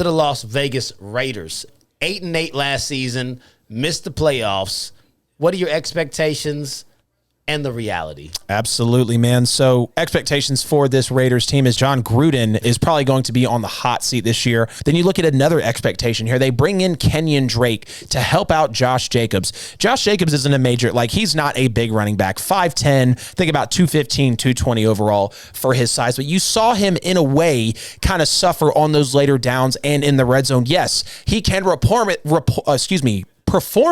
to the Las Vegas Raiders. 8-8 last season, missed the playoffs. What are your expectations and the reality? Absolutely, man. So expectations for this Raiders team is Jon Gruden is probably going to be on the hot seat this year. Then you look at another expectation here. They bring in Kenyan Drake to help out Josh Jacobs. Josh Jacobs isn't a major, he's not a big running back. 5'10", think about 215, 220 overall for his size. But you saw him in a way kind of suffer on those later downs and in the red zone. Yes, he can perform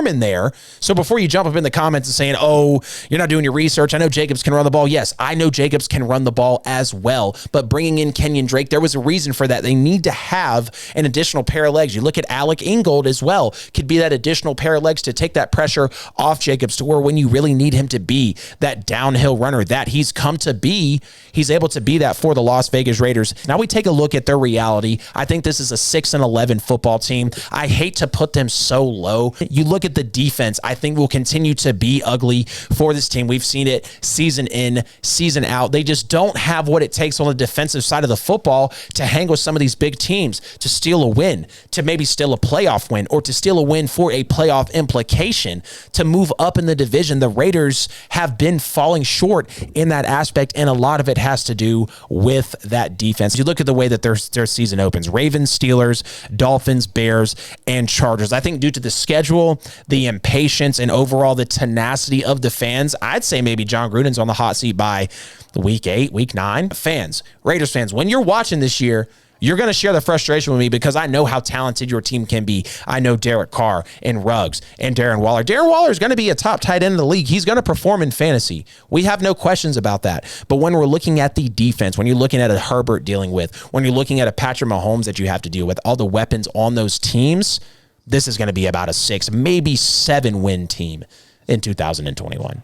in there. So before you jump up in the comments and saying, oh, you're not doing your research, I know Jacobs can run the ball. Yes, I know Jacobs can run the ball as well. But bringing in Kenyan Drake, there was a reason for that. They need to have an additional pair of legs. You look at Alec Ingold as well, could be that additional pair of legs to take that pressure off Jacobs to where when you really need him to be that downhill runner that he's come to be, he's able to be that for the Las Vegas Raiders. Now we take a look at their reality. I think this is a 6-11 football team. I hate to put them so low. You look at the defense, I think will continue to be ugly for this team. We've seen it season in, season out. They just don't have what it takes on the defensive side of the football to hang with some of these big teams, to steal a win, to maybe steal a playoff win, or to steal a win for a playoff implication, to move up in the division. The Raiders have been falling short in that aspect, and a lot of it has to do with that defense. You look at the way that their season opens. Ravens, Steelers, Dolphins, Bears, and Chargers. I think due to the schedule, the impatience, and overall the tenacity of the fans, I'd say maybe Jon Gruden's on the hot seat by week 8, week 9. Fans, Raiders fans, when you're watching this year, you're going to share the frustration with me because I know how talented your team can be. I know Derek Carr and Ruggs and Darren Waller. Darren Waller is going to be a top tight end in the league. He's going to perform in fantasy. We have no questions about that. But when we're looking at the defense, when you're looking at a Herbert dealing with, when you're looking at a Patrick Mahomes that you have to deal with, all the weapons on those teams, this is going to be about a 6, maybe 7 win team in 2021.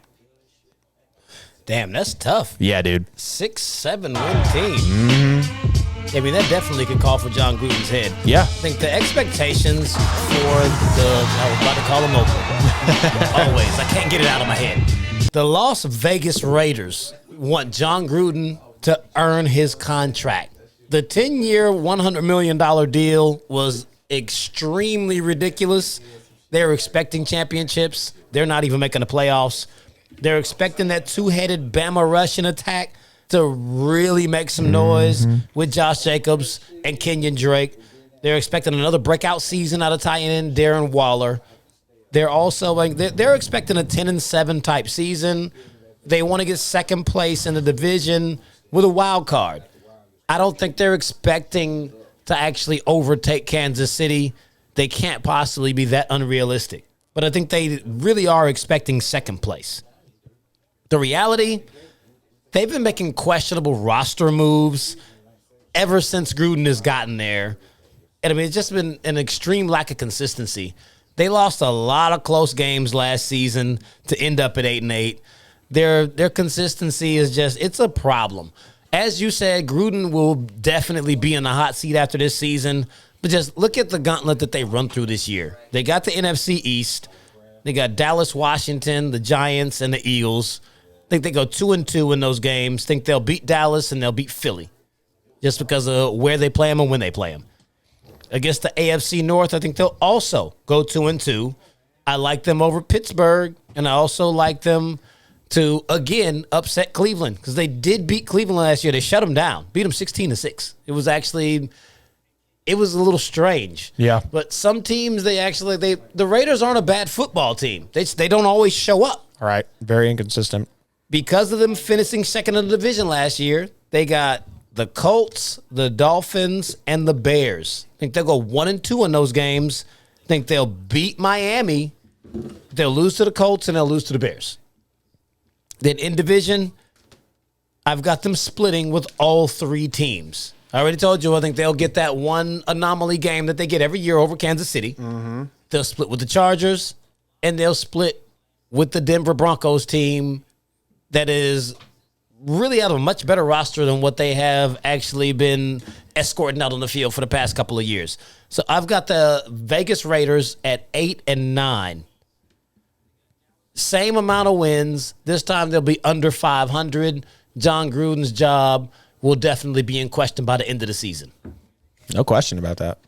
Damn, that's tough. Yeah, dude. 6-7 win team. I mean, that definitely could call for Jon Gruden's head. Yeah. I think the expectations for I was about to call him Oakland. Always. I can't get it out of my head. The Las Vegas Raiders want Jon Gruden to earn his contract. The 10-year, $100 million deal was extremely ridiculous. They're expecting championships. They're not even making the playoffs. They're expecting that two-headed Bama Russian attack to really make some noise with Josh Jacobs and Kenyan Drake. They're expecting another breakout season out of tight end Darren Waller. They're also they're expecting a 10-7 type season. They want to get second place in the division with a wild card. I don't think they're expecting to actually overtake Kansas City. They can't possibly be that unrealistic. But I think they really are expecting second place. The reality, they've been making questionable roster moves ever since Gruden has gotten there. And I mean, it's just been an extreme lack of consistency. They lost a lot of close games last season to end up at 8-8. Their consistency is just, it's a problem. As you said, Gruden will definitely be in the hot seat after this season. But just look at the gauntlet that they run through this year. They got the NFC East. They got Dallas, Washington, the Giants, and the Eagles. I think they go 2-2 in those games. Think they'll beat Dallas and they'll beat Philly just because of where they play them and when they play them. Against the AFC North, I think they'll also go 2-2. I like them over Pittsburgh, and I also like them to, again, upset Cleveland because they did beat Cleveland last year. They shut them down, beat them 16-6. It was a little strange. Yeah. But some teams, the Raiders aren't a bad football team. They don't always show up. All right. Very inconsistent. Because of them finishing second in the division last year, they got the Colts, the Dolphins, and the Bears. I think they'll go 1-2 in those games. I think they'll beat Miami. They'll lose to the Colts, and they'll lose to the Bears. Then in division, I've got them splitting with all 3 teams. I already told you, I think they'll get that one anomaly game that they get every year over Kansas City. They'll split with the Chargers, and they'll split with the Denver Broncos team that is really out of a much better roster than what they have actually been escorting out on the field for the past couple of years. So I've got the Vegas Raiders at 8-9. Same amount of wins. This time they'll be under 500. Jon Gruden's job will definitely be in question by the end of the season. No question about that.